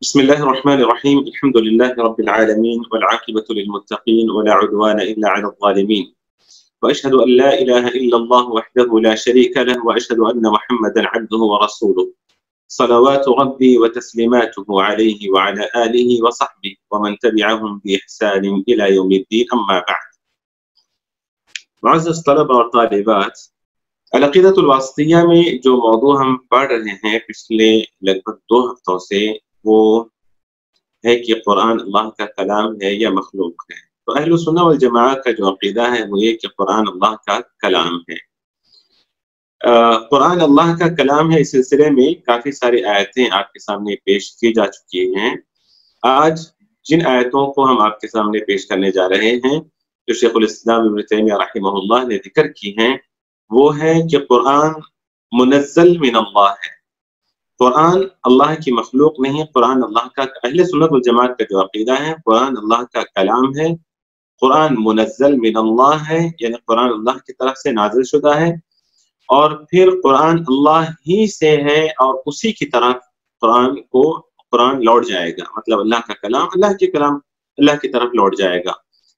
बिस्मिल्लाहिर्रहमानिर्रहीम अल्हम्दुलिल्लाहि रब्बिल आलमीन वल आक़िबतु लिल मुत्तक़ीन वला उद्वाना इल्ला अलल ज़ालिमीन व अशहदु अन ला इलाहा इल्लल्लाह वहदहु ला शरीका लहु व अशहदु अन्ना मुहम्मदन अब्दुहु व रसूलुहु सलवातु रब्बी व तस्लीमातुहु अलैहि व अला आलिहि व सहबिहि व मन तबिअहुम बि इहसान इला यौमिद्दीन अम्मा बअद। मुअज़्ज़ज़ तलबा और तालिबात, अल-अक़ीदतुल वासितिया में जो मौजू हम पढ़ रहे हैं पिछले लगभग 2 हफ्तों से, वो है कि कुरान अल्लाह का कलाम है या मखलूक है। तो अहले सुन्नह वल जमाअत का जो अक़ीदा है वो ये कि कुरान अल्लाह का कलाम है। कुरान अल्लाह का कलाम है। इस सिलसिले में काफ़ी सारी आयतें आपके सामने पेश की जा चुकी हैं। आज जिन आयतों को हम आपके सामने पेश करने जा रहे हैं, जो शेखुल इस्लाम इब्न तैमिया रहमहुल्लाह ने जिक्र की हैं, वो है कि कुरान मुनज़्ज़ल मिन अल्लाह है। कुरान अल्लाह की मखलूक नहीं, कुरान अल्लाह का, अहले सुन्नत वल जमाअत का जो अक़ीदा है, कुरान अल्लाह का कलाम है। कुरान मुनज़्ज़ल मिन अल्लाह है, यानी कुरान अल्लाह की तरफ से नाज़िल शुदा है और फिर कुरान अल्लाह ही से है और उसी की तरफ कुरान लौट जाएगा। मतलब अल्लाह का कलाम अल्लाह के कलाम अल्लाह की तरफ लौट जाएगा।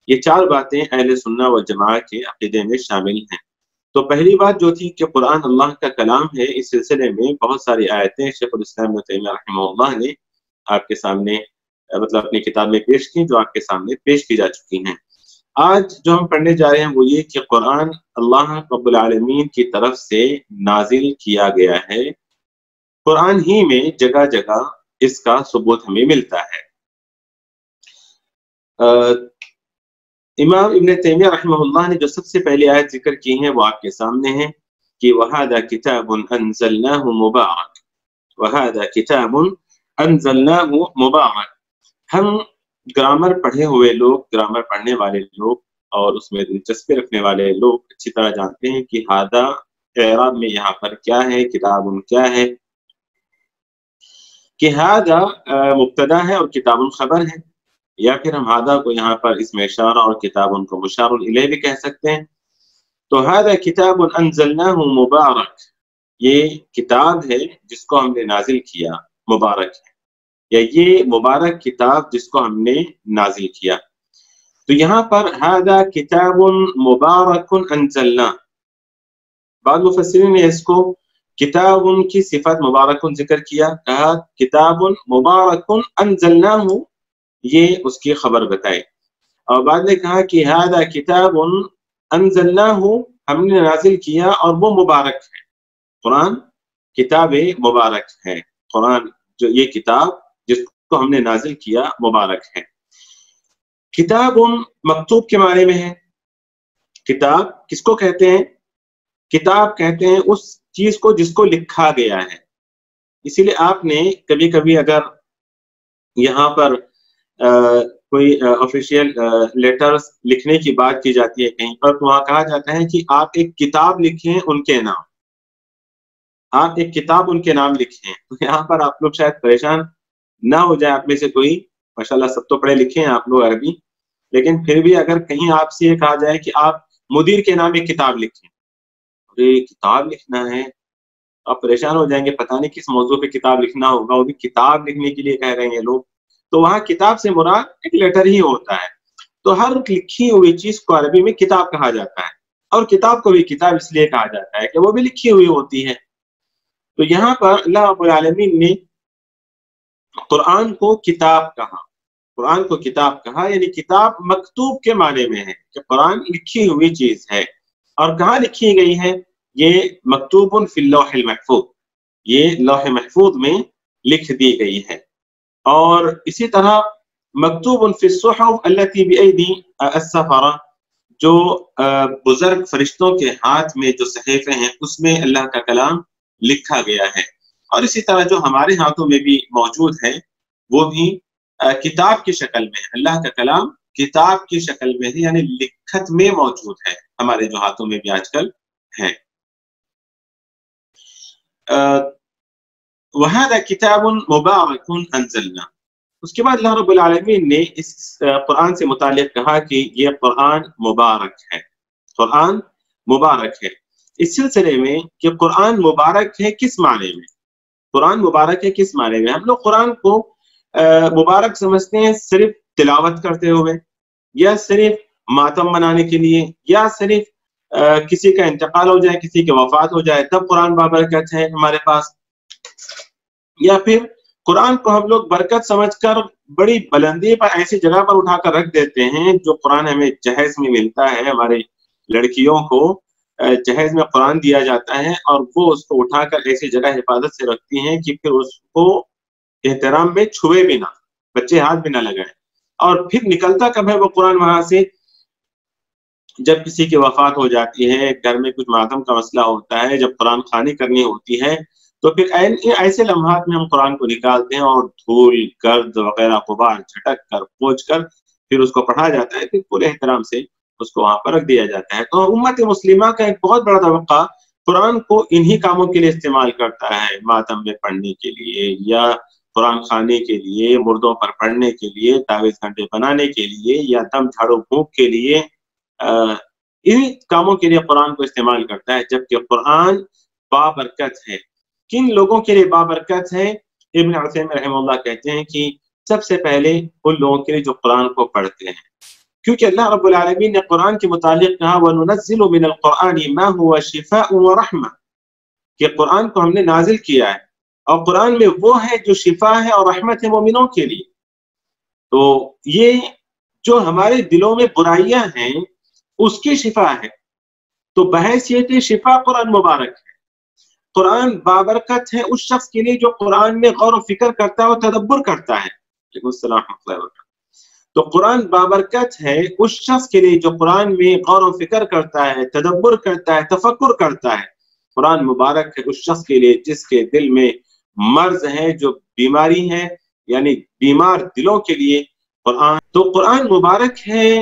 ये 4 बातें अहले सुन्नह वल जमाअत के अक़ीदे में शामिल हैं। तो पहली बात जो थी कि कुरान अल्लाह का कलाम है, इस सिलसिले में बहुत सारी आयतें शेखुल इस्लाम इब्न तैमिया रहमहुल्लाह ने आपके सामने मतलब अपनी किताब में पेश की, जो आपके सामने पेश की जा चुकी हैं। आज जो हम पढ़ने जा रहे हैं वो ये कि कुरान अल्लाह रब्बुल आलमीन की तरफ से नाजिल किया गया है। कुरान ही में जगह जगह इसका सबूत हमें मिलता है। इमाम इब्न तैमिया रहमहुल्लाह ने जो सबसे पहली आयत जिक्र की है वो आपके सामने है कि वहादा किताबुन अंज़लनाहु मुबारक, वहादा किताबुन अंज़लनाहु मुबारक। हम ग्रामर पढ़े हुए लोग, ग्रामर पढ़ने वाले लोग और उसमें दिलचस्पी रखने वाले लोग अच्छी तरह जानते हैं कि हादा एराब में यहाँ पर क्या है, किताबुन क्या है। कि हादा मुब्तदा है और किताबुन खबर है, या फिर हम हादा को यहाँ पर इसमें इशारा और किताबुन को मुशारुल इलैह भी कह सकते हैं। तो हादा किताबुन अंज़लनाहु मुबारक, ये किताब है जिसको हमने नाजिल किया, मुबारक है, या ये मुबारक किताब जिसको हमने नाजिल किया। तो यहाँ पर हादा किताबुन मुबारकुन अंज़लना, बाद मुफस्सिरीन ने इसको किताबुन की सिफत मुबारकुन जिक्र किया, कहा किताबुन मुबारकुन अंज़लनाहु, ये उसकी खबर बताए। और बाद में कहा कि हादा किताबुन अंज़लनाहु, हमने नाजिल किया और वो मुबारक है। कुरान किताब मुबारक है। कुरान जो ये किताब जिसको हमने नाजिल किया मुबारक है। किताबुन मकतूब के माने में है। किताब किसको कहते हैं? किताब कहते हैं उस चीज को जिसको लिखा गया है। इसीलिए आपने कभी कभी अगर यहाँ पर कोई ऑफिशियल लेटर्स लिखने की बात की जाती है कहीं पर, तो वहाँ कहा जाता है कि आप एक किताब लिखें उनके नाम, आप एक किताब उनके नाम लिखें। तो यहाँ पर आप लोग शायद परेशान ना हो जाए, आप में से कोई, माशाल्लाह सब तो पढ़े लिखे हैं आप लोग अरबी, लेकिन फिर भी अगर कहीं आपसे ये कहा जाए कि आप मुदीर के नाम एक किताब लिखें, अरे किताब लिखना है, आप परेशान हो जाएंगे, पता नहीं किस मौजू पे किताब लिखना होगा, वो भी किताब लिखने के लिए कह रहे हैं लोग। तो वहाँ किताब से मुराद एक लेटर ही होता है। तो हर लिखी हुई चीज को अरबी में किताब कहा जाता है, और किताब को भी किताब इसलिए कहा जाता है कि वो भी लिखी हुई होती है। तो यहाँ पर अल्लाह रब्बुल आलमीन ने कुरान को किताब कहा, कुरान को किताब कहा, यानी किताब मकतूब के माने में है कि कुरान लिखी हुई चीज है। और कहाँ लिखी गई है? ये मकतूबुन फिल लौहिल महफूज, ये लौह महफूज में लिख दी गई है। और इसी तरह मकतूबुन फिस सुहुफ अल्लती बिअयदी अस्सफरा, जो बुजुर्ग फरिश्तों के हाथ में जो सहीफे हैं उसमें अल्लाह का कलाम लिखा गया है। और इसी तरह जो हमारे हाथों में भी मौजूद है वो भी किताब की शक्ल में, अल्लाह का कलाम किताब की शक्ल में है, यानी लिखत में मौजूद है, हमारे जो हाथों में भी आजकल है। वहादा किताबुन मुबारकुन अंज़लना। उसके बाद अल्लाह रब्बुल आलमीन ने इस कुरान से मुताल्लिक़ कहा कि ये कुरान मुबारक है, कुरान मुबारक है। इस सिलसिले में कि कुरान मुबारक है किस माने में, कुरान मुबारक है किस माने में, हम लोग कुरान को मुबारक समझते हैं सिर्फ तिलावत करते हुए, या सिर्फ मातम मनाने के लिए, या सिर्फ किसी का इंतकाल हो जाए, किसी की वफात हो जाए तब कुरान बाबरकत है हमारे पास, या फिर कुरान को हम लोग बरकत समझकर बड़ी बुलंदी पर ऐसी जगह पर उठाकर रख देते हैं। जो कुरान हमें जहेज में मिलता है, हमारे लड़कियों को जहेज में कुरान दिया जाता है और वो उसको उठाकर ऐसी जगह हिफाजत से रखती हैं कि फिर उसको एहतराम में छुए भी ना, बच्चे हाथ भी ना लगाए। और फिर निकलता कब है वो कुरान वहां से? जब किसी की वफात हो जाती है, घर में कुछ मातम का मसला होता है, जब कुरान खानी करनी होती है, तो फिर ऐसे लम्हात में हम कुरान को निकालते हैं और धूल, गर्द वगैरह गुबार झटक कर, पोंछ कर फिर उसको पढ़ा जाता है, फिर पूरे एहतराम से उसको वहां पर रख दिया जाता है। तो उम्मत मुस्लिमा का एक बहुत बड़ा तबका कुरान को इन्हीं कामों के लिए इस्तेमाल करता है, मातम में पढ़ने के लिए, या कुरान खाने के लिए, मुर्दों पर पढ़ने के लिए, तावीज़ घंटे बनाने के लिए, या दम झाड़ू फूंक के लिए, इन कामों के लिए कुरान को इस्तेमाल करता है। जबकि कुरान बाबरकत है। किन लोगों के लिए बाबरकत है? इब्न उसैमीन रहमतुल्लाह कहते हैं कि सबसे पहले उन लोगों के लिए जो कुरान को पढ़ते हैं, क्योंकि अल्लाह रब्बुल आलमीन ने कुरान के मुतालिक कहा वनुनज़्ज़िलु मिनल कुरानि मा हुवा शिफ़ाउन व रहमा, कि कुरान को हमने नाजिल किया है और कुरान में वो है जो शिफा है और रहमत है मोमिनों के लिए। तो ये जो हमारे दिलों में बुराइयां हैं उसकी शिफा है। तो बहैसियत शिफा कुरान मुबारक है। कुरान बाबरकत है उस शख्स के लिए जो कुरान में गौर फिक्र करता है और तदब्बर करता है। तो कुरान बाबरकत है उस शख्स के लिए जो कुरान में गौर फिक्र करता है, तदब्बर करता है, तफक्कुर करता है। कुरान मुबारक है उस शख्स के लिए जिसके दिल में मर्ज है, जो बीमारी है, यानी बीमार दिलों के लिए कुरान। तो कुरान मुबारक है।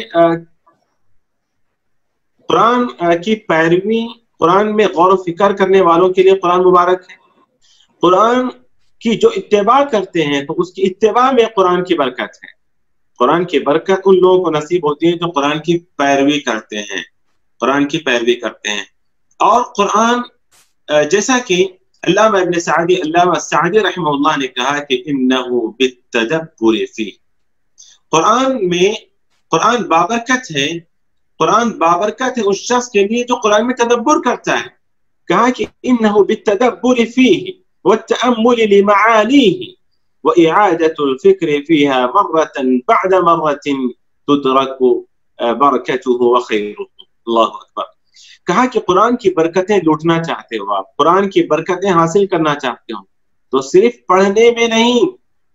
कुरान की पैरवी, कुरान में गौर फिक्र करने वालों के लिए कुरान मुबारक है। कुरान की जो इत्तेबा करते हैं तो उसकी इत्तेबा में कुरान की बरकत है। कुरान की बरकत उन लोगों को नसीब होती है जो कुरान की पैरवी करते हैं, कुरान की पैरवी करते हैं। और कुरान जैसा कि अल्लामा इब्न सादी रहमतुल्लाह ने कहा कि इन्नहु बित्तदब्बुरि फी, कुरान में कुरान बाबरकत है। कुरान बाबरकत है उस शख्स के लिए जो कुरान में तदब्बर करता है। कहा कि इन्नहु बित्तदब्बुरि फीहि वत्तअम्मुलि लिमआनीहि वइआदतुल फिक्रि फीहा मर्रतन बअद मर्रतिन तुदरकु बरकतुहु व खैरुहु। अल्लाहु अकबर। कहा कि कुरान की बरकतें लूटना चाहते हो आप, कुरान की बरकतें हासिल करना चाहते हो, तो सिर्फ पढ़ने में नहीं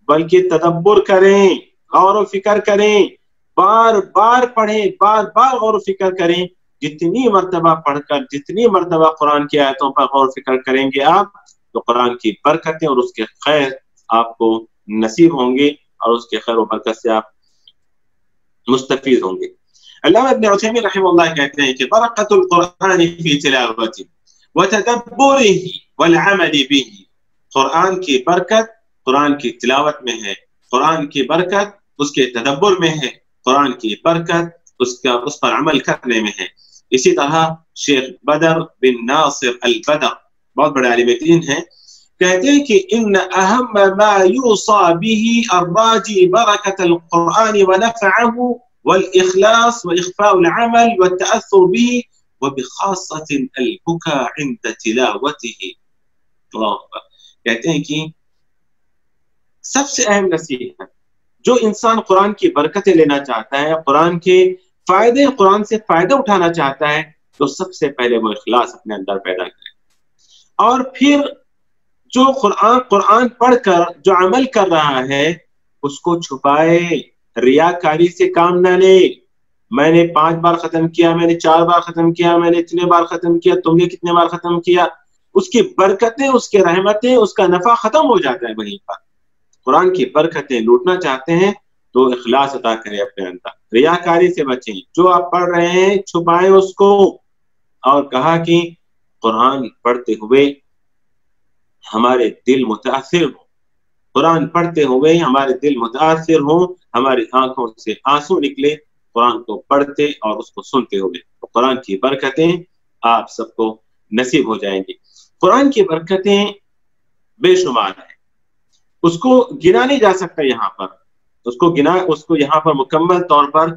बल्कि तदब्बर करें, गौर फिक्र करें, बार बार पढ़ें, बार बार गौर फिक्र करें। जितनी मर्तबा पढ़कर, जितनी मर्तबा कुरान की आयतों पर गौर फिक्र करेंगे आप, तो कुरान की बरकतें और उसके खैर आपको नसीब होंगे और उसके खैर और बरकत से आप मुस्तफीद होंगे। अल्लामा इब्न उसैमीन रहमतुल्लाह कहते हैं कि बरकतुल कुरान फी तिलावति व तदब्बुरिही वल अमली बिही, कुरान की बरकत कुरान की तिलावत में है, कुरान की बरकत उसके तदब्बर में है, कुरान की बरकत उस पर अमल करने में है। इसी तरह शेख बदर बिन नासिर अल बदर, बहुत बड़े आलिम दीन हैं, कहते हैं कि इन अहम मा यूसा बिही अर्राजी बरकतल कुरान व नफ़अहु والإخلاص وإخفاء العمل والتأثر به وبخاصة البكاء عند تلاوته। الله أكبر। कहते हैं कि सबसे अहम नसीहत, जो इंसान कुरान की बरकतें लेना चाहता है, कुरान के फायदे, कुरान से फायदा उठाना चाहता है, तो सबसे पहले वो इखलास अपने अंदर पैदा करे। और फिर जो कुरान पढ़कर जो अमल कर रहा है उसको छुपाए, रियाकारी से काम ना ले। मैंने 5 बार खत्म किया, मैंने 4 बार खत्म किया, मैंने इतने बार खत्म किया, तुमने कितने बार खत्म किया, उसकी बरकतें, उसकी रहमतें, उसका नफा खत्म हो जाता है वहीं पर। कुरान की बरकतें लूटना चाहते हैं तो इखलास अता करें अपने अंदर, रियाकारी से बचें। जो आप पढ़ रहे हैं छुपाएं उसको। और कहा कि कुरान पढ़ते हुए हमारे दिल मुतासिर हो, कुरान पढ़ते हुए हमारे दिल मुतासिर हो, हमारी आंखों से आंसू निकले कुरान को पढ़ते और उसको सुनते हुए, तो कुरान की बरकतें आप सबको नसीब हो जाएंगी। कुरान की बरकतें बेशुमार हैं। اس کو گنا نہیں جا سکتا یہاں پر، اس کو یہاں پر مکمل طور پر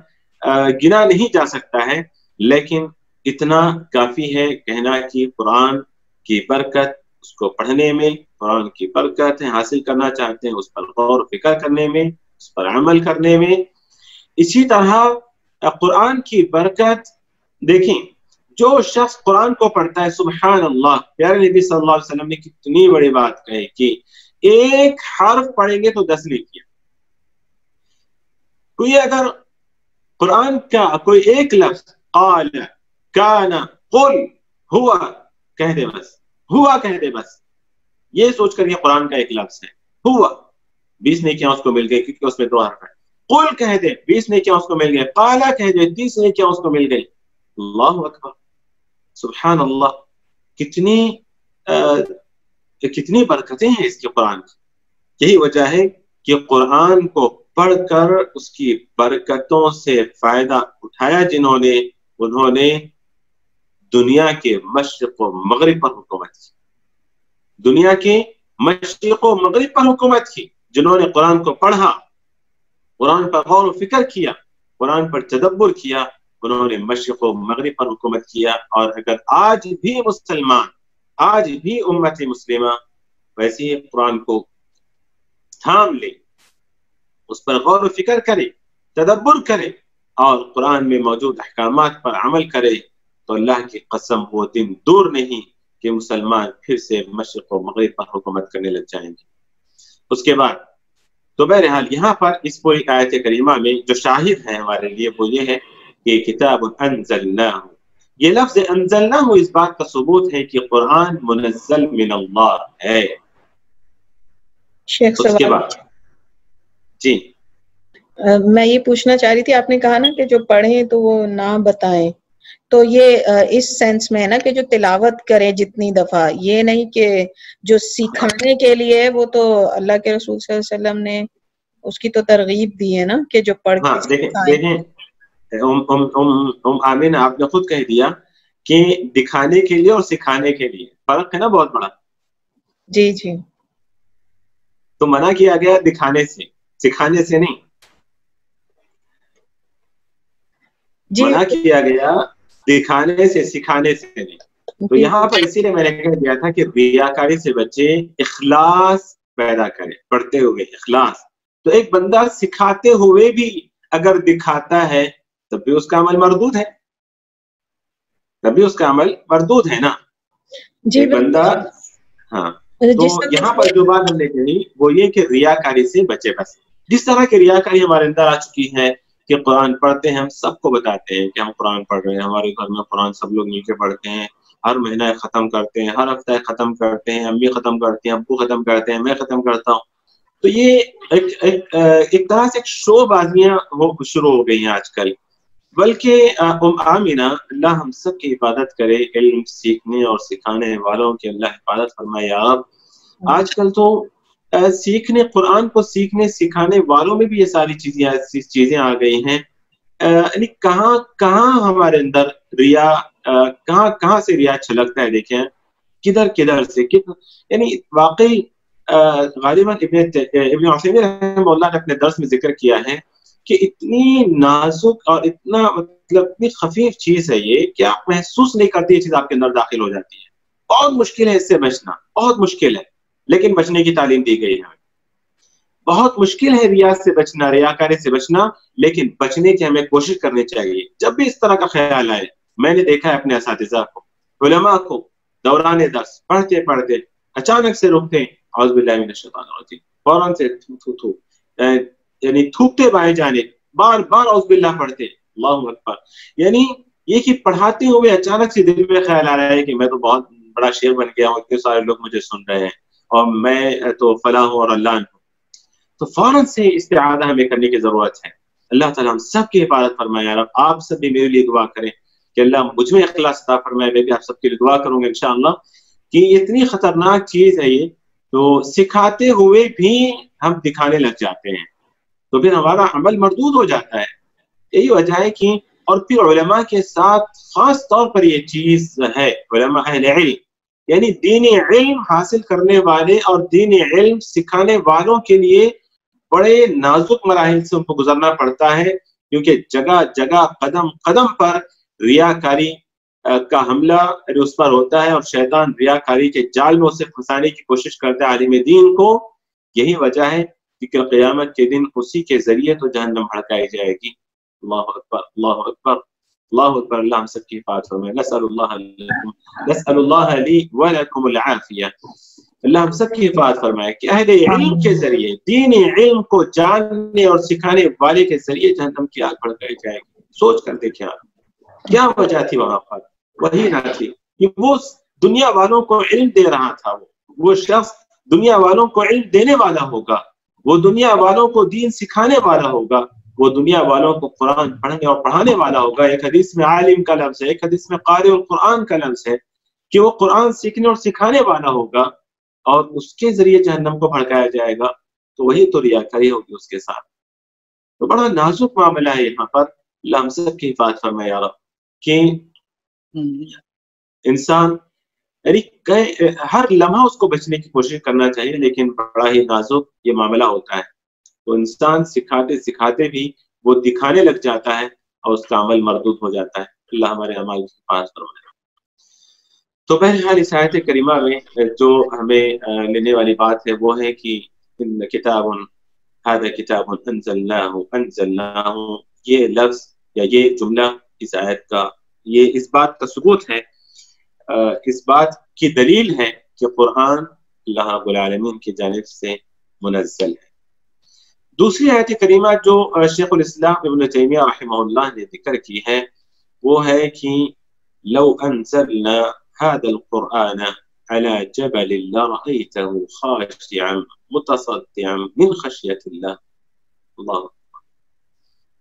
گنا نہیں جا سکتا ہے، لیکن اتنا کافی ہے کہنا کہ قرآن کی برکت اس کو پڑھنے میں، قرآن کی برکت حاصل کرنا چاہتے ہیں اس پر غور و فکر کرنے میں، اس پر عمل کرنے میں۔ اسی طرح قرآن کی برکت دیکھیں، جو شخص قرآن کو پڑھتا ہے، سبحان اللہ، پیارے نبی صلی اللہ علیہ وسلم نے کتنی بڑی بات کہی کہ ایک حرف پڑھیں گے تو 10 نیکیاں۔ کوئی اگر قرآن کا کوئی ایک لفظ قال، کان، قل، ہوا کہہ دے، بس ہوا کہہ دے، بس یہ سوچ کر یہ قرآن کا ایک لفظ ہے، ہوا، 20 نیکیاں اس کو مل گئی، کیونکہ اس میں 2 حرف ہے۔ قل کہہ دے، 20 نیکیاں اس کو مل گئی۔ قالا کہہ دے، 30 نیکیاں اس کو مل گئی۔ اللہ اکبر، سبحان اللہ، کتنی برکتیں ہیں اس کے قرآن کی۔ یہی وجہ ہے کہ قرآن کو پڑھ کر اس کی برکتوں سے فائدہ اٹھایا جنہوں نے، انہوں نے دنیا کے مشرق و مغرب پر حکومت کی، دنیا کے مشرق و مغرب پر حکومت کی۔ جنہوں نے قرآن کو پڑھا، قرآن پر غور و فکر کیا، قرآن پر تدبر کیا، انہوں نے مشرق و مغرب پر حکومت کیا۔ اور اگر آج بھی مسلمان، آج بھی امت مسلمہ ویسے ہی قرآن کو تھام لے، اس پر غور و فکر کرے، تدبر کرے اور قرآن میں موجود احکامات پر عمل کرے، تو اللہ کی قسم وہ دن دور نہیں کہ مسلمان پھر سے مشرق و مغرب پر حکومت کرنے لگ جائیں گے۔ اس کے بعد تو بہرحال یہاں پر اس پوری آیت کریمہ میں جو شاہد ہے ہمارے لیے وہ یہ ہے کہ کتاب انزلناہ، یہ لفظ انزلناہ اس بات کا ثبوت ہے کہ قرآن منزل من اللہ ہے۔ شیخ اس کے بعد جی میں یہ پوچھنا چاہ رہی تھی، آپ نے کہا نا کہ جو پڑھیں تو وہ نہ بتائیں، تو یہ اس سینس میں ہے نا کہ جو تلاوت کرے جتنی دفعہ، یہ نہیں کہ جو سکھانے کے لیے، وہ تو اللہ کے رسول صلی اللہ علیہ وسلم نے اس کی تو ترغیب دی ہے نا کہ جو پڑھ کے دیکھیں آمین، آپ نے خود کہہ دیا کہ دکھانے کے لیے اور سکھانے کے لیے فرق ہے نا بہت بڑا۔ جی جی، تو منع کیا گیا دکھانے سے، سکھانے سے نہیں، جی منع کیا گیا دکھانے سے، سکھانے سے نہیں۔ تو یہاں پر اسی لیے میں نے کہہ دیا تھا کہ ریاکاری سے بچے، اخلاص پیدا کرے پڑھتے ہوئے، اخلاص۔ تو ایک بندہ سکھاتے ہوئے بھی اگر دکھاتا ہے تب بھی اس کا عمل مردود ہے، تب بھی اس کا عمل مردود ہے نا جی بندہ۔ ہاں، تو یہاں پر جو بات ہم نے کہی وہ یہ کہ ریاکاری سے بچے۔ بس جس طرح کی ریاکاری ہمارے اندر آ چکی ہے کہ قرآن پڑھتے ہیں، ہم سب کو بتاتے ہیں کہ ہم قرآن پڑھ رہے ہیں، ہمارے گھر میں قرآن سب لوگ مل کے پڑھتے ہیں، ہر مہینہ ختم کرتے ہیں، ہر ہفتہ ختم کرتے ہیں، امی ختم کرتی ہیں، ابو ختم کرتے ہیں، میں ختم کرتا ہوں۔ تو یہ ایک طرح سے ایک شو بازیاں شروع ہو گئی ہیں آج کل۔ بلکہ آمینہ، اللہ ہم سب کی حفاظت کرے، علم سیکھنے اور سکھانے والوں کی اللہ حفاظت فرمائے یا رب۔ آج کل تو سیکھنے، قرآن کو سیکھنے سکھانے والوں میں بھی یہ ساری چیزیں آ گئی ہیں۔ یعنی کہاں ہمارے اندر ریا، کہاں سے ریا چھلکتا ہے، دیکھیں کدھر سے یعنی واقعی غالباً ابن عثیمین رحمہ اللہ نے اپنے درس میں ذکر کیا ہے کہ اتنی نازک اور اتنا مطلب اتنی خفیف چیز ہے یہ کہ آپ محسوس نہیں کرتے، یہ چیز آپ کے اندر داخل ہو جاتی ہے۔ بہت مشکل ہے اس سے بچنا، بہت مشکل ہے، لیکن بچنے کی تعلیم دی گئی ہے ہمیں۔ بہت مشکل ہے ریاض سے بچنا، ریاکاری سے بچنا، لیکن بچنے کی ہمیں کوشش کرنی چاہیے۔ جب بھی اس طرح کا خیال آئے، میں نے دیکھا ہے اپنے اساتذہ کو، علماء کو، دوران درس پڑھتے پڑھتے اچانک سے رکتے ہیں، اعوذ باللہ من الشیطان الرجیم، فوراً سے یعنی تھوکتے بائیں جانے، بار بار اعوذ باللہ پڑھتے، اللہ اکبر۔ یعنی یہ کہ پڑھاتے ہوئے اچانک سے دل میں خیال آ رہا ہے کہ میں تو بہت بڑا شیر بن گیا ہوں، اتنے سارے لوگ مجھے سن رہے ہیں اور میں تو فلاں ہوں اور اللہ ہوں، تو فوراً سے استعاذہ ہمیں کرنے کی ضرورت ہے۔ اللہ تعالیٰ ہم سب کی حفاظت فرمائے یا رب۔ آپ سب بھی میرے لیے دعا کریں کہ اللہ مجھ میں اخلاص عطا فرمائے، میں بھی آپ سب کے لیے دعا کروں گا انشاءاللہ کہ اتنی خطرناک چیز ہے یہ، تو سکھاتے ہوئے بھی ہم دکھانے لگ جاتے ہیں تو پھر ہمارا عمل مردود ہو جاتا ہے۔ یہی وجہ ہے کہ اور پھر علماء کے ساتھ خاص طور پر یہ چیز ہے، علماء اہل علم یعنی دین علم حاصل کرنے والے اور دین علم سکھانے والوں کے لیے بڑے نازک مراحل سے ان کو گزرنا پڑتا ہے، کیونکہ جگہ جگہ قدم قدم پر ریاکاری کا حملہ اس پر ہوتا ہے، اور شیطان ریاکاری کے جال میں اسے پھنسانے کی کوشش کرتا ہے عالم دین کو۔ یہی وجہ ہے کہ قیامت کے دن اسی کے ذریعے تو جہنم بھڑکائی جائے گی۔ اللہ اکبر، اللہ اکبر، اللہ اکبر۔ اللہ ہم سب کی حفاظت فرمائے۔ نسأل اللہ لی ولکم العافیہ۔ اللہ ہم سب کی حفاظت فرمائے کہ اہل علم کے ذریعے، دین علم کو جاننے اور سکھانے والے کے ذریعے جہنم کی آگ بھڑکائی جائے گی۔ سوچ کر دیکھیں آپ کیا وجہ تھی وہاں پر، وہی نہ تھی کہ وہ دنیا والوں کو علم دے رہا تھا، وہ شخص دنیا والوں کو علم دینے والا ہوگا، وہ دنیا والوں کو دین سکھانے والا ہوگا، وہ دنیا والوں کو قرآن پڑھنے اور پڑھانے والا ہوگا۔ ایک حدیث میں عالم کا لفظ ہے، ایک حدیث میں قاری القرآن کا لفظ ہے کہ وہ قرآن سیکھنے اور سکھانے والا ہوگا، اور اس کے ذریعے جہنم کو بھڑکایا جائے گا، تو وہی تو ریاکاری ہوگی اس کے ساتھ۔ تو بڑا نازک معاملہ ہے یہاں پر۔ اللہ ہم سب کی حفاظت فرمائے یا رب، کہ انسان ہر لمحہ اس کو بچنے کی کوشش کرنا چاہیے، لیکن بڑا ہی نازک یہ معاملہ ہوتا ہے۔ تو انسان سکھاتے سکھاتے بھی وہ دکھانے لگ جاتا ہے اور اس کا عمل مردود ہو جاتا ہے۔ اللہ ہمارے اعمال کی حفاظت فرمائے۔ تو بہرحال اس آیت کریمہ میں جو ہمیں لینے والی بات ہے وہ ہے کہ کتاب هذا کتاب انزلناہ، یہ لفظ یا یہ جملہ اس آیت کا، یہ اس بات کا ثبوت ہے، اس بات کی دلیل ہے کہ قرآن اللہ رب العالمین کی جانب سے منزل ہے۔ دوسری آیت کریمہ جو شیخ الاسلام ابن تیمیہ رحمہ اللہ نے ذکر کی ہے وہ ہے کہ لو انزلنا هذا القرآن على جبل لرأيته خاشعا متصدعا من خشية الله۔ الله أكبر،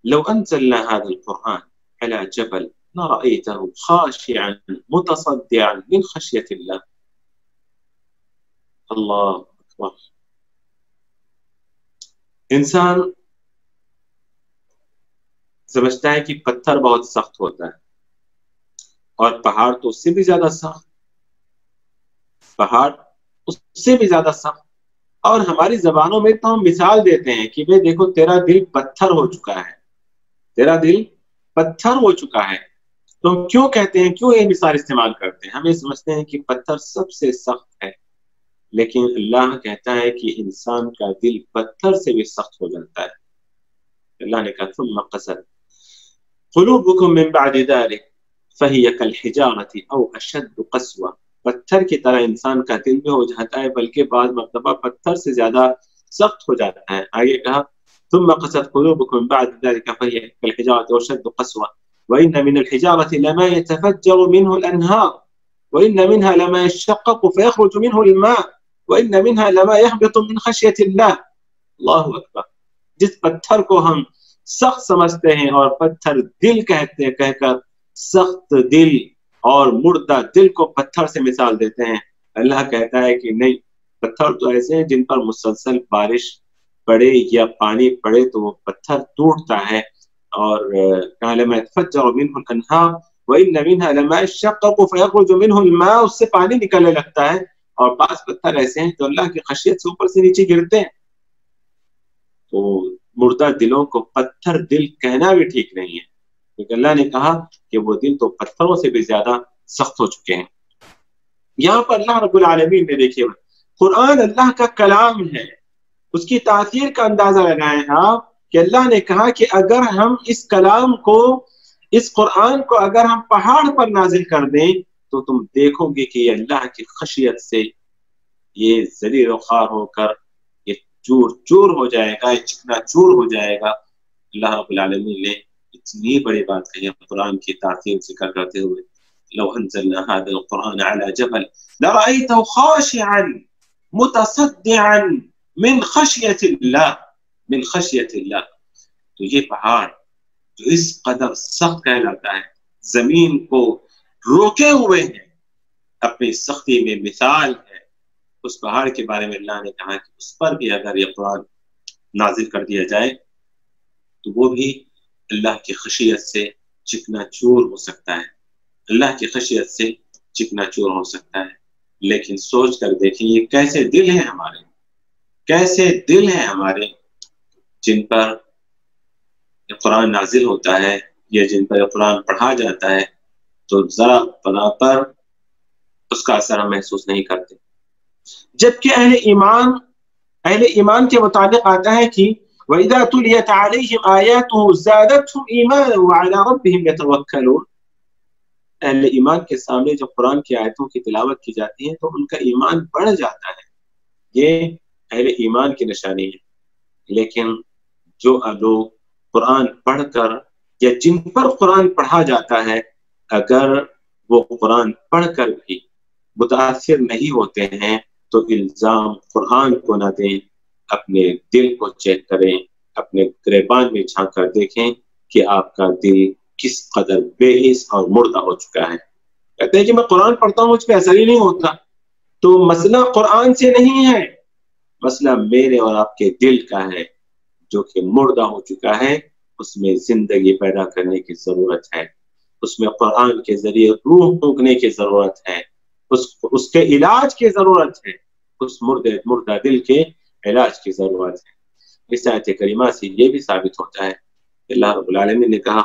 لو انزلنا هذا القرآن على جبل لرأيته خاشعا متصدعا من خشية الله۔ اللہ اکبر۔ انسان سمجھتا ہے کہ پتھر بہت سخت ہوتا ہے، اور پہاڑ تو اس سے بھی زیادہ سخت، پہاڑ اس سے بھی زیادہ سخت، اور ہماری زبانوں میں تو ہم مثال دیتے ہیں کہ بھئی دیکھو تیرا دل پتھر ہو چکا ہے، تیرا دل پتھر ہو چکا ہے۔ تو ہم کیوں کہتے ہیں، کیوں یہ مثال استعمال کرتے ہیں؟ ہم یہ سمجھتے ہیں کہ پتھر سب سے سخت ہے، لیکن اللہ کہتا ہے کہ انسان کا دل پتھر سے بھی سخت ہو جاتا ہے۔ اللہ نے کہا ثم قست قلوبکم من بعد ذلك فهي كالحجارة او اشد قسوة۔ پتھر کی طرح انسان کا دل بھی ہو جاتا ہے، بلکہ بعض مرتبہ پتھر سے زیادہ سخت ہو جاتا ہے۔ آگے کہا ثم قست قلوبكم بعد ذلك فهي كالحجارة او اشد قسوة وان من الحجارة لما يتفجر منه الانهار وان منها لما يشقق فيخرج منه الماء وَإِنَّ مِنْهَا لَمَا يَهْبِطُ مِنْ خَشْيَةِ اللَّهِ۔ اللہ اکبر۔ جس پتھر کو ہم سخت سمجھتے ہیں اور پتھر دل کہتے ہیں، کہہ کر سخت دل اور مردہ دل کو پتھر سے مثال دیتے ہیں، اللہ کہتا ہے کہ نہیں، پتھر تو ایسے ہیں جن پر مسلسل بارش پڑے یا پانی پڑے تو وہ پتھر ٹوٹتا ہے، اور کہا لَمَا يَتَفَجَّرُ مِنْهُ الْأَنْهَارُ وَإِنَّ مِنْهَا لَمَا يَشَّقَّقُ فَيَخْرُجُ مِنْهُ الْمَاءُ، اس سے پانی نکلنے لگتا ہے، اور بعض پتھر ایسے ہیں جو اللہ کی خشیت سے اوپر سے نیچے گرتے ہیں۔ تو مردہ دلوں کو پتھر دل کہنا بھی ٹھیک نہیں ہے، کیونکہ اللہ نے کہا کہ وہ دل تو پتھروں سے بھی زیادہ سخت ہو چکے ہیں۔ یہاں پر اللہ رب العالمین نے دیکھیے قرآن اللہ کا کلام ہے، اس کی تاثیر کا اندازہ لگائیں آپ کہ اللہ نے کہا کہ اگر ہم اس کلام کو، اس قرآن کو اگر ہم پہاڑ پر نازل کر دیں تو تم دیکھو گے کہ یہ اللہ کی خشیت سے یہ ذلیل و خوار ہو کر یہ چور چور ہو جائے گا، یہ چکنا چور ہو جائے گا۔ اللہ رب العالمین نے اتنی بڑی بات کہی ہے قرآن کی تاثیر ذکر کرتے ہوئے، لو انزلنا هذا القرآن على جبل لرأيته خاشعا متصدعا من خشية الله، من خشية الله۔ تو یہ پہاڑ جو اس قدر سخت کہلاتا ہے، زمین کو روکے ہوئے ہیں اپنی سختی میں، مثال ہے اس پہاڑ کے بارے میں۔ اللہ نے کہا کہ اس پر بھی اگر یہ قرآن نازل کر دیا جائے تو وہ بھی اللہ کی خشیت سے چکنا چور ہو سکتا ہے، اللہ کی خشیت سے چکنا چور ہو سکتا ہے۔ लेकिन सोच कर देखें ये कैसे दिल है हमारे, कैसे दिल है हमारे जिन पर कुरान नाजिल होता है या जिन पर कुरान पढ़ा जाता है, तो जरा पर उसका असर हम महसूस नहीं करते। जबकि अहले ईमान के मुताबिक आता है कि वइज़ा तुलियत अलैहिम आयातुहु ज़ादतहुम ईमाना व अला रब्बिहिम यतवक्कलून, अहले ईमान के सामने जब कुरान की आयतों की तिलावत की जाती है तो उनका ईमान बढ़ जाता है। ये अहले ईमान की निशानी है। लेकिन जो लोग कुरान पढ़कर या जिन पर कुरान पढ़ा जाता है, अगर वो कुरान पढ़कर भी मुतासिर नहीं होते हैं तो इल्जाम कुरान को ना दें, अपने दिल को चेक करें, अपने गिरबान में झांक कर देखें कि आपका दिल किस कदर बेहिस और मुर्दा हो चुका है। कहते हैं कि मैं कुरान पढ़ता हूँ मुझ पर असर ही नहीं होता, तो मसला कुरान से नहीं है, मसला मेरे और आपके दिल का है जो कि मुर्दा हो चुका है। उसमें जिंदगी पैदा करने की जरूरत है, उसमें कुरान के जरिए रूह फूंकने की जरूरत है, उसके इलाज की जरूरत है, उस मुर्दा दिल के इलाज की जरूरत है। इस आयत करीमा से ये भी साबित होता है कि अल्लाह रब्बुल आलमीन ने कहा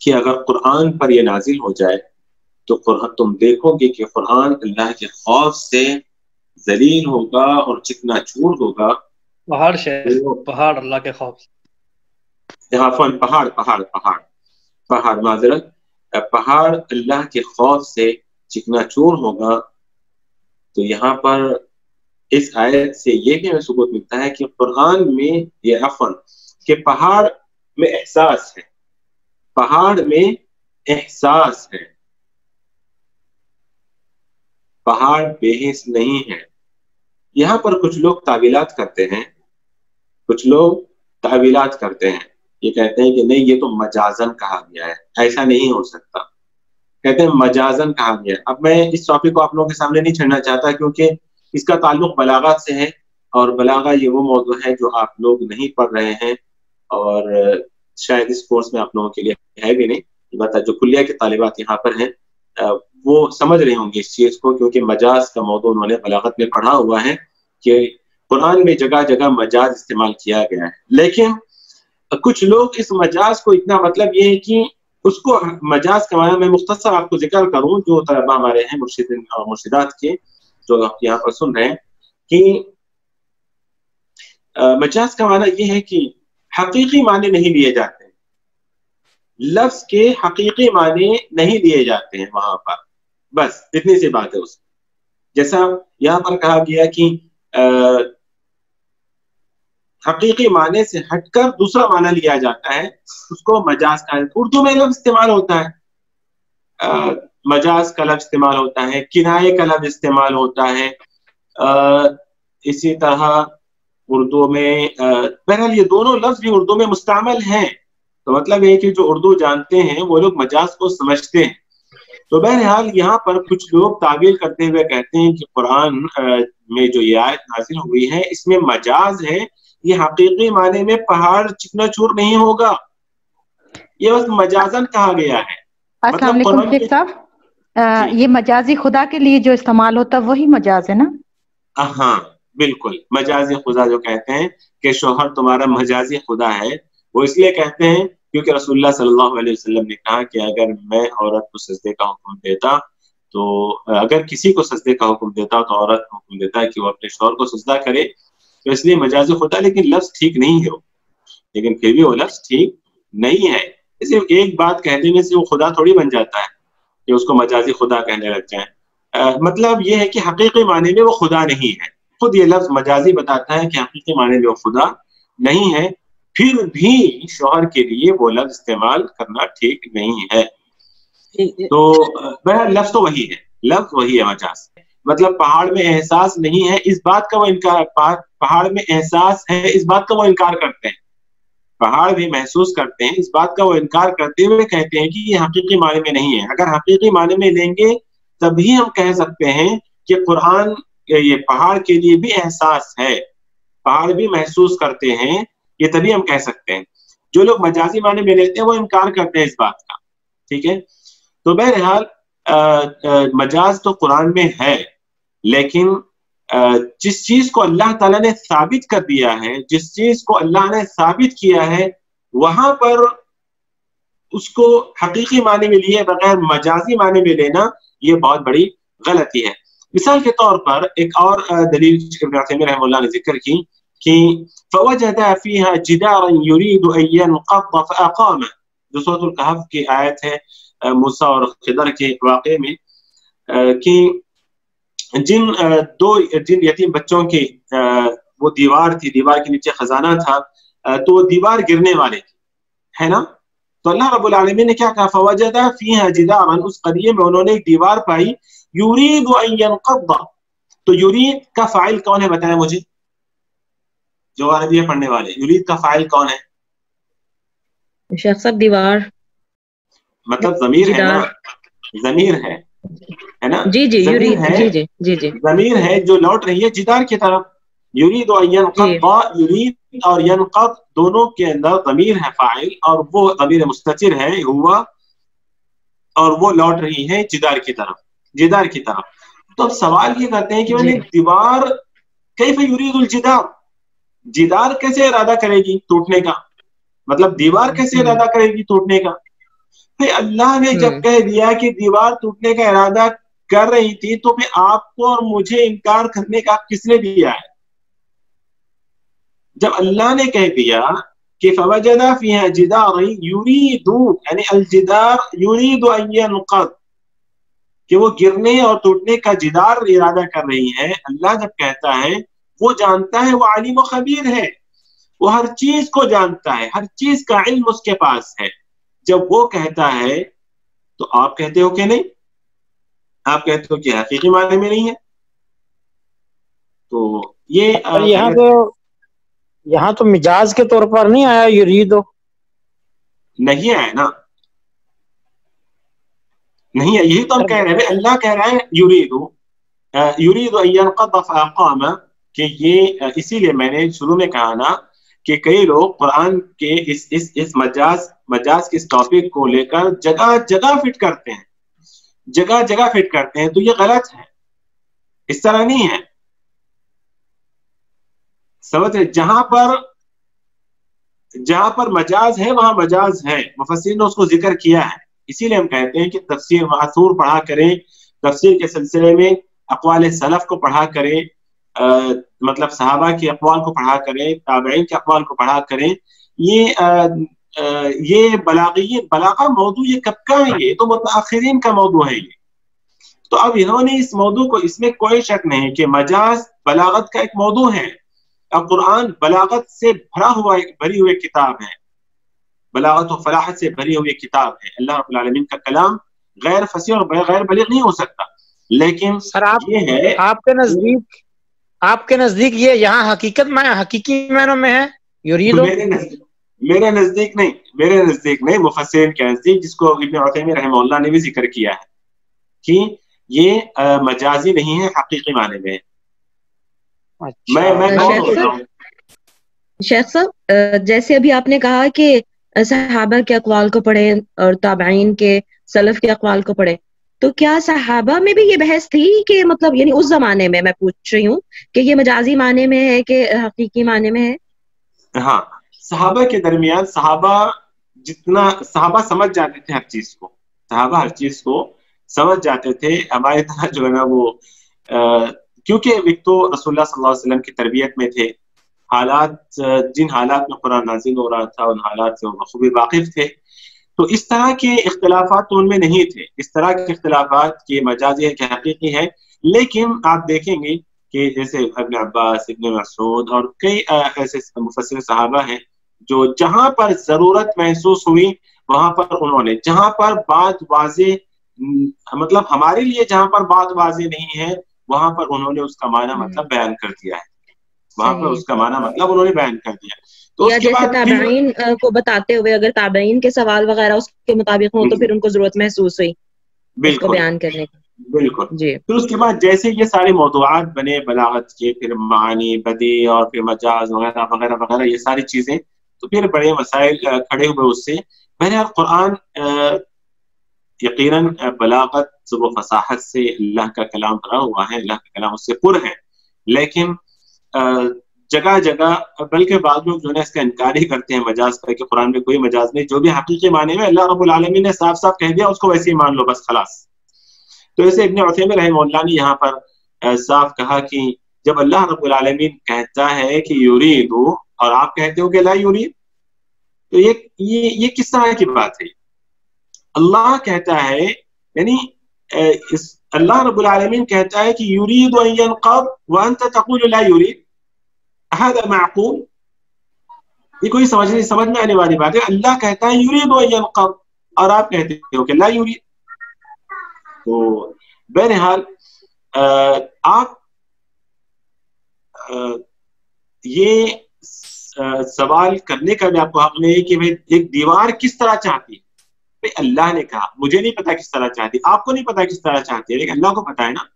कि अगर कुरान पर ये नाजिल हो जाए तो तुम देखोगे कि कुरान अल्लाह के खौफ से जलील होगा और चिकनाचूर होगा। पहाड़ अल्लाह के खौफ से, पहाड़ माजरत, पहाड़ अल्लाह के खौफ से चिकनाचूर होगा। तो यहाँ पर इस आयत से ये भी हमें सबूत मिलता है कि कुरान में ये अफन कि पहाड़ में एहसास है, पहाड़ में एहसास है, पहाड़ बेहिस नहीं है। यहाँ पर कुछ लोग तावीलात करते हैं, कुछ लोग तावीलात करते हैं, ये कहते हैं कि नहीं ये तो मजाजन कहा गया है, ऐसा नहीं हो सकता, कहते हैं मजाजन कहा गया। अब मैं इस टॉपिक को आप लोगों के सामने नहीं छेड़ना चाहता क्योंकि इसका ताल्लुक बलागत से है, और बलागा ये वो मौजू है जो आप लोग नहीं पढ़ रहे हैं और शायद इस कोर्स में आप लोगों के लिए है भी नहीं। बता जो कुलिया के तालिबात यहाँ पर हैं वो समझ रहे होंगे इस चीज को, क्योंकि मजाज का मौजू उन्होंने बलागत में पढ़ा हुआ है कि कुरान में जगह जगह मजाज इस्तेमाल किया गया है। लेकिन कुछ लोग इस मजाज को इतना मतलब ये है कि उसको मजाज का माना, मैं मुख्तसर आपको जिक्र करूं जो तलबा हमारे हैं मुर्शिदीन और मुर्शिदात के जो आप यहाँ पर सुन रहे हैं, कि मजाज का माना ये है कि हकीकी माने नहीं लिए जाते, लफ्ज के हकीकी माने नहीं लिए जाते हैं वहां पर, बस इतनी सी बात है उसमें। जैसा यहाँ पर कहा गया कि हकीकी माने से हटकर दूसरा माना लिया जाता है, उसको मजाज का, उर्दू में लफ्ज इस्तेमाल होता है, मजाज का लफ्ज इस्तेमाल होता है, किनाये का लफ्ज इस्तेमाल होता है, इसी तरह उर्दू में बहरहाल ये दोनों लफ्ज भी उर्दू में मुस्तामल हैं। तो मतलब ये कि जो उर्दू जानते हैं वो लोग मजाज को समझते हैं। तो बहरहाल यहाँ पर कुछ लोग तावील करते हुए कहते हैं कि कुरान में जो ये आयत नाजिल हुई है इसमें मजाज है, ये हकीकी माने में पहाड़ चिकनाचूर नहीं होगा, ये बस मजाजन कहा गया है। अस्सलाम वालेकुम शेख साहब, ये मजाजी खुदा के लिए जो इस्तेमाल होता है वही मजाज है ना? हाँ बिल्कुल, मजाजी खुदा जो कहते हैं कि शोहर तुम्हारा मजाजी खुदा है, वो इसलिए कहते हैं क्योंकि रसूलुल्लाह सल्लल्लाहु अलैहि वसल्लम ने कहा कि अगर मैं औरत को सजदे का हुक्म देता तो अगर किसी को सजदे का हुक्म देता तो औरत को हुक्म देता कि वो अपने शौहर को सजदा करे। तो इसलिए मजाजी खुदा, लेकिन लफ्ज ठीक नहीं है वो, लेकिन फिर भी वो लफ्ज ठीक नहीं है। सिर्फ एक बात कह देने से वो खुदा थोड़ी बन जाता है कि उसको मजाजी खुदा कहने लग जाए। मतलब ये है कि हकीकी माने में वो खुदा नहीं है, खुद ये लफ्ज मजाजी बताता है कि हकीकी माने में वो खुदा नहीं है, फिर भी शौहर के लिए वो लफ्ज इस्तेमाल करना ठीक नहीं है। तो बहरहाल लफ्ज तो वही है, लफ्ज वही है मजाज। मतलब पहाड़ में एहसास नहीं है इस बात का वो इनकार, पहाड़ में एहसास है इस बात का वो इनकार करते हैं, पहाड़ भी महसूस करते हैं इस बात का वो इनकार करते हुए कहते हैं कि ये हकीकी माने में नहीं है। अगर हकीकी माने में लेंगे तभी हम कह सकते हैं कि कुरान ये पहाड़ के लिए भी एहसास है, पहाड़ भी महसूस करते हैं, ये तभी हम कह सकते हैं। जो लोग मजाजी माने में लेते हैं वो इनकार करते हैं इस बात का, ठीक है। तो बहरहाल مجاز تو قرآن میں ہے، لیکن جس چیز کو اللہ تعالیٰ نے ثابت کر دیا ہے، جس چیز کو اللہ نے ثابت کیا ہے، وہاں پر اس کو حقیقی معنی میں لیے بغیر مجازی معنی میں لینا یہ بہت بڑی غلطی ہے۔ مثال کے طور پر ایک اور دلیل ابن عثیمین رحمہ اللہ نے ذکر کی کہ فوجد فيها جدارا يريد ان ينقض فاقامه، جو سورۃ الکہف کی آیت ہے موسیٰ اور خضر کے واقعے میں، کہ جن یتیم بچوں کی وہ دیوار تھی، دیوار کے نیچے خزانہ تھا، تو وہ دیوار گرنے والے تھی، ہے نا؟ تو اللہ رب العالمین نے کیا کہا؟ فوجد فيها جدارا، اس قریے میں انہوں نے ایک دیوار پائی، یرید ان ينقض، تو یرید کا فاعل کون ہے بتائیں مجھے، جو عربی پڑھنے والے، یرید کا فاعل کون ہے؟ شیخ صاحب دیوار مطلب ضمیر ہے نا، ضمیر ہے نا، جی جی یرید، جی جی جی جی ضمیر ہے جو لوٹ رہی ہے جدار کی طرف، یرید ان ينقض، یرید اور ينقض دونوں کے اندر ضمیر ہے فاعل، اور وہ ضمیر مستتر ہے ہوا، اور وہ لوٹ رہی ہے جدار کی طرف، جدار کی طرف۔ تو اب سوال یہ کرتے ہیں کہ میں نے دیوار کیف یرید الجدار، جدار کیسے ارادہ کرے گی ٹوٹنے کا، مطلب دیوار کیسے ارادہ کرے گی ٹوٹنے کا؟ پھر اللہ نے جب کہہ دیا کہ دیوار ٹوٹنے کا ارادہ کر رہی تھی، تو پھر آپ کو اور مجھے انکار کرنے کا کس نے دیا ہے؟ جب اللہ نے کہہ دیا کہ فوجد فيها جدارا يريد، یعنی الجدار يريد ان ينقض، کہ وہ گرنے اور ٹوٹنے کا جدار ارادہ کر رہی ہے، اللہ جب کہتا ہے وہ جانتا ہے، وہ عالم و خبیر ہے، وہ ہر چیز کو جانتا ہے، ہر چیز کا علم اس کے پاس ہے۔ جب وہ کہتا ہے تو آپ کہتے ہو کہ نہیں، آپ کہتے ہو کہ حقیقی معنی میں نہیں ہے۔ تو یہ یہاں تو مجاز کے طور پر نہیں آیا یریدو، نہیں آیا نا، نہیں ہے، یہی تو ہم کہہ رہے ہیں، اللہ کہہ رہا ہے یرید ان ينقض فاقام، کہ یہ اسی لیے میں نے شروع میں کہا نا کہ کئی لوگ قرآن کے اس مجاز کے اس ٹاپک کو لے کر جگہ جگہ فٹ کرتے ہیں، جگہ جگہ فٹ کرتے ہیں، تو یہ غلط ہے، اس طرح نہیں ہے۔ سمجھ رہے؟ جہاں پر مجاز ہے وہاں مجاز ہے، مفسرین نے اس کو ذکر کیا ہے، اسی لیے ہم کہتے ہیں کہ تفسیر معثور پڑھا کریں، تفسیر کے سلسلے میں اقوال سلف کو پڑھا کریں، مطلب صحابہ کے اقوال کو پڑھا کریں، تابعین کے اقوال کو پڑھا کریں۔ یہ بلاغہ موضوع یہ کب کا ہے؟ یہ تو متاخرین کا موضوع ہے یہ۔ تو اب انہوں نے اس موضوع کو، اس میں کوئی شک نہیں کہ مجاز بلاغت کا ایک موضوع ہے، اور قرآن بلاغت سے بھری ہوئی کتاب ہے، بلاغت و فلاحت سے بھری ہوئی کتاب ہے۔ اللہ رب العالمین کا کلام غیر فصیح اور غیر بلیغ نہیں ہو سکتا، لیکن سر یہ ہے آپ کے نزدیک یہ یہاں حقیقی معنوں میں ہے یریدو؟ میرے نزدیک نہیں، مفسرین کے نزدیک، جس کو ابن عثیمین رحمہ اللہ نے بھی ذکر کیا ہے کہ یہ مجازی نہیں ہے، حقیقی معنی میں۔ شیخ صاحب جیسے ابھی آپ نے کہا کہ صحابہ کے اقوال کو پڑھے اور تابعین کے، سلف کے اقوال کو پڑھے، تو کیا صحابہ میں بھی یہ بحث تھی کہ مطلب یعنی اس زمانے میں میں پوچھ رہی ہوں کہ یہ مجازی معنی میں ہے کہ حقیقی معنی میں ہے؟ ہاں، صحابہ کے درمیان صحابہ سمجھ جاتے تھے ہر چیز کو، صحابہ ہر چیز کو سمجھ جاتے تھے، ہمارے طرح جو ہے نا وہ کیونکہ ایک تو رسول اللہ صلی اللہ علیہ وسلم کی تربیت میں تھے، جن حالات میں قرآن نازل ہو رہا تھا ان حالات سے وہ بخوبی واقف تھے، تو اس طرح کے اختلافات تو ان میں نہیں تھے، اس طرح کے اختلافات کے مجازی ہے کہ حقیقی ہے۔ لیکن آپ دیکھیں گے کہ جیسے ابن عباس، ابن مسعود اور کئی ایسے مفسر صحابہ ہیں جو جہاں پر ضرورت محسوس ہوئی وہاں پر انہوں نے، جہاں پر بات واضح، مطلب ہمارے لیے جہاں پر بات واضح نہیں ہے وہاں پر انہوں نے اس کا معنی مطلب بیان کر دیا ہے، وہاں پر اس کا معنی مطلب انہوں نے بیان کر دیا۔ تو یا جیسے تابعین کو بتاتے ہوئے اگر تابعین کے سوال وغیرہ اس کے مطابق ہوں تو پھر ان کو ضرورت محسوس ہوئی اس کو بیان کرنے کی۔ بالکل جی۔ پھر اس کے بعد جیسے یہ سارے موضوعات بنے بلاغت کے، پھر معانی، بدیع اور پھر مجاز وغیرہ وغیرہ وغیرہ، یہ ساری چیزیں، تو پھر بڑے مسائل کھڑے ہوئے اس سے۔ بہرحال قرآن یقیناً بلاغت तनस्सुब व फसाहत से अल्लाह का कलाम भरा हुआ है, अल्लाह का कलाम उससे पुर है। लेकिन जगह जगह, बल्कि बाद लोग जो है इसका इनकार ही करते हैं मजाज का, कि कुरान में कोई मजाज नहीं, जो भी हकीकी माने में अल्लाह रब्बुल आलमीन ने साफ साफ कह दिया उसको वैसे ही मान लो बस खलास। तो ऐसे इब्न उथैमीन रहमहुल्लाह ने यहाँ पर साफ कहा कि जब अल्लाह रब्बुल आलमीन कहता है कि युरीदु और आप कहते हो कि ला युरीद, तो ये किस तरह की बात है? अल्लाह कहता है, यानी इस अल्लाह रब्बुल आलमीन कहता है कि युरीदु अन यनक़ब व अंत तक़ूलु ला युरीद, हादा माक़ूल? ये कोई समझ में आने वाली बात है? अल्लाह कहता है युरीदु अन यनक़ब और आप कहते हो कि ला युरीद। तो बहरहाल आप ये सवाल करने का भी आपको हक नहीं है कि भाई एक दीवार किस तरह चाहती है। भाई अल्लाह ने कहा, मुझे नहीं पता किस तरह चाहती, आपको नहीं पता किस तरह चाहती है, लेकिन अल्लाह को पता है ना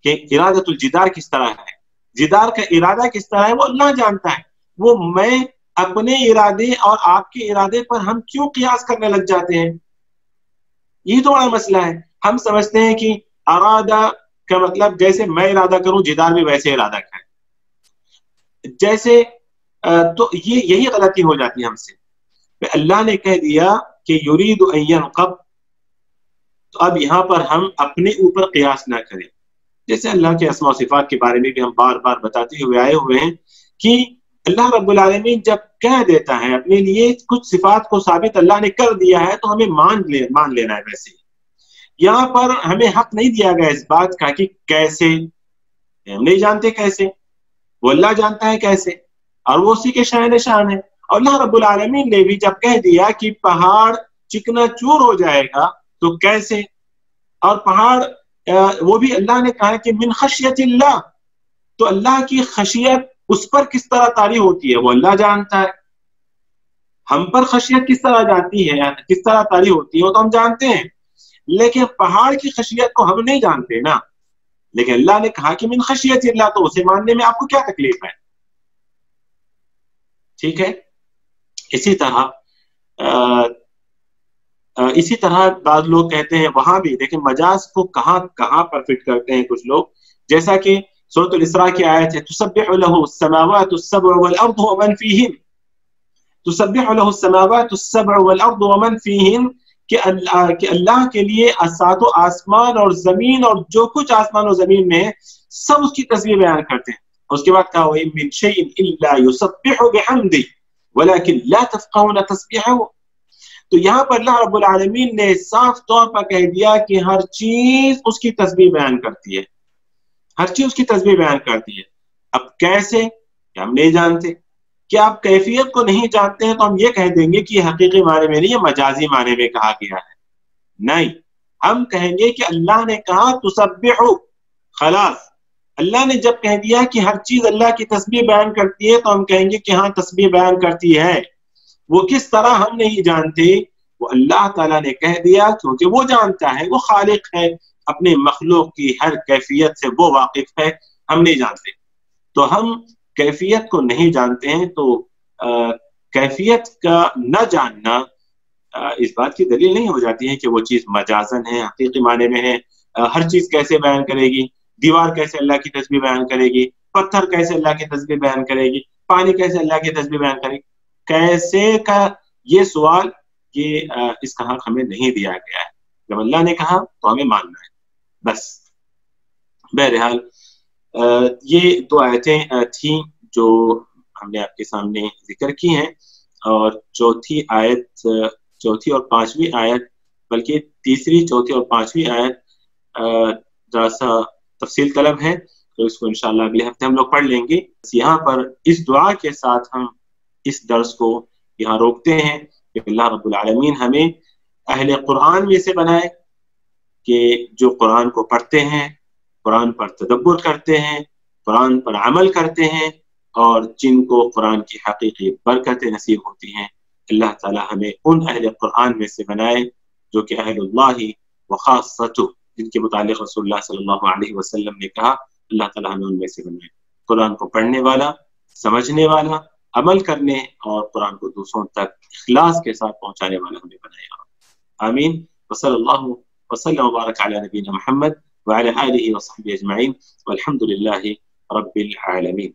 कि इरादतुल जिदार किस तरह है, जिदार का इरादा किस तरह है वो अल्लाह जानता है। वो मैं अपने इरादे और आपके इरादे पर हम क्यों कियास करने लग जाते हैं? यही तो बड़ा मसला है। हम समझते हैं कि इरादा का मतलब जैसे मैं इरादा करूं जिदार भी वैसे इरादा करे, जैसे तो ये यही गलती हो जाती है हमसे। अल्लाह ने कह दिया कि युरीदु अन यनक़ब, तो अब यहाँ पर हम अपने ऊपर कियास ना करें। जैसे अल्लाह के अस्मा सिफात के बारे में भी हम बार बार बताते हुए आए हुए हैं कि अल्लाह रब्बुल आलमीन जब कह देता है अपने लिए कुछ सिफात को साबित अल्लाह ने कर दिया है तो हमें मान लेना है। वैसे यहाँ पर हमें हक नहीं दिया गया इस बात का कि कैसे, हम नहीं जानते कैसे, वो अल्लाह जानता है कैसे, और वो उसी के शान शान है। और अल्लाह रब्बुल आलमीन ने भी जब कह दिया कि पहाड़ चिकना चूर हो जाएगा तो कैसे, और पहाड़ वो भी अल्लाह ने कहा कि मिन खशियतिल्लाह, तो अल्लाह की खशियत उस पर किस तरह तारी होती है वो अल्लाह जानता है। हम पर खशियत किस तरह जाती है, किस तरह तारी होती है वो तो हम जानते हैं, लेकिन पहाड़ की खशियत को हम नहीं जानते ना। लेकिन अल्लाह ने कहा कि मिन खशियतिल्लाह, तो उसे मानने में आपको क्या तकलीफ है? ठीक है। इसी तरह बाद लोग कहते हैं, वहां भी देखिए मजाज को कहां पर फिट करते हैं कुछ लोग, जैसा कि सूरह इस्रा की आयत है, तुसब्बिहु लहु अस्समावातु अस्सबअ वल अर्दु व मन फीहिन, तुसब्बिहु लहु अस्समावातु अस्सबअ वल अर्दु व मन फीहिन, कि अल्लाह के लिए सातों आसमान और जमीन और जो कुछ आसमान और जमीन में सब उसकी तस्बीह बयान करते हैं। उसके बाद कहा व मिन शैइन इल्ला युसब्बिहु बिहम्दी वलाकिन ला तफ़क़हून तस्बीहहु। तो यहाँ पर अल्लाह रब्बुल आलमीन ने साफ तौर पर कह दिया कि हर चीज उसकी तस्बीह बयान करती है, हर चीज उसकी तस्बीह बयान करती है। अब कैसे हम नहीं जानते, कि आप कैफियत को नहीं जानते हैं तो हम ये कह देंगे कि हकीकी माने में नहीं, ये मजाजी माने में कहा गया है। नहीं, हम कहेंगे कि अल्लाह ने कहा तुसब्बिहु, खलास। अल्लाह ने जब कह दिया कि हर चीज अल्लाह की तस्बीह बयान करती है तो हम कहेंगे कि हाँ तस्बीह बयान करती है। वो किस तरह हम नहीं जानते, वो अल्लाह ताला ने कह दिया क्योंकि वो जानता है, वो खालिक है, अपने मखलूक की हर कैफियत से वो वाकिफ है, हम नहीं जानते। तो हम कैफियत को नहीं जानते हैं, तो कैफियत का न जानना इस बात की दलील नहीं हो जाती है कि वो चीज मजाजन है, हकीकी माने में है। हर चीज कैसे बयान करेगी, दीवार कैसे अल्लाह की तस्बीह बयान करेगी, पत्थर कैसे अल्लाह की तस्बीह बयान करेगी, पानी कैसे अल्लाह की तस्बीह बयान करेगी, कैसे का ये सवाल, ये इसका हक हमें नहीं दिया गया है। जब अल्लाह ने कहा तो हमें मानना है बस। बहरहाल ये दो आयतें थी जो हमने आपके सामने जिक्र की हैं, और चौथी और पांचवी आयत, बल्कि तीसरी, चौथी और पांचवी आयत जरा सा तफसील तलब है, तो इसको इंशाअल्लाह अगले हफ्ते हम लोग पढ़ लेंगे। यहाँ पर इस दुआ के साथ हम इस दर्स को यहाँ रोकते हैं कि अल्लाह रब्बुल आलमीन हमें अहले कुरान में से बनाए, कि जो कुरान को पढ़ते हैं, कुरान पर तदब्बुर करते हैं, कुरान पर अमल करते हैं, और जिनको कुरान की हकीकी बरकतें नसीब होती हैं। अल्लाह ताला हमें उन अहले कुरान में से बनाए जो कि अहलुल्लाहि व खास्सतुहु, जिनके मुतालिक रसूलुल्लाह सल्लल्लाहु अलैहि वसल्लम ने कहा, अल्लाह ताला हमें उनमें से बनाए। कुरान को पढ़ने वाला, समझने वाला, अमल करने और कुरान को दूसरों तक इखलास के साथ पहुंचाने वाला हमें बनाएगा। आमीन। वसल्लल्लाहु وصلى وبارك على نبينا محمد وعلى آله وصحبه أجمعين والحمد لله رب العالمين.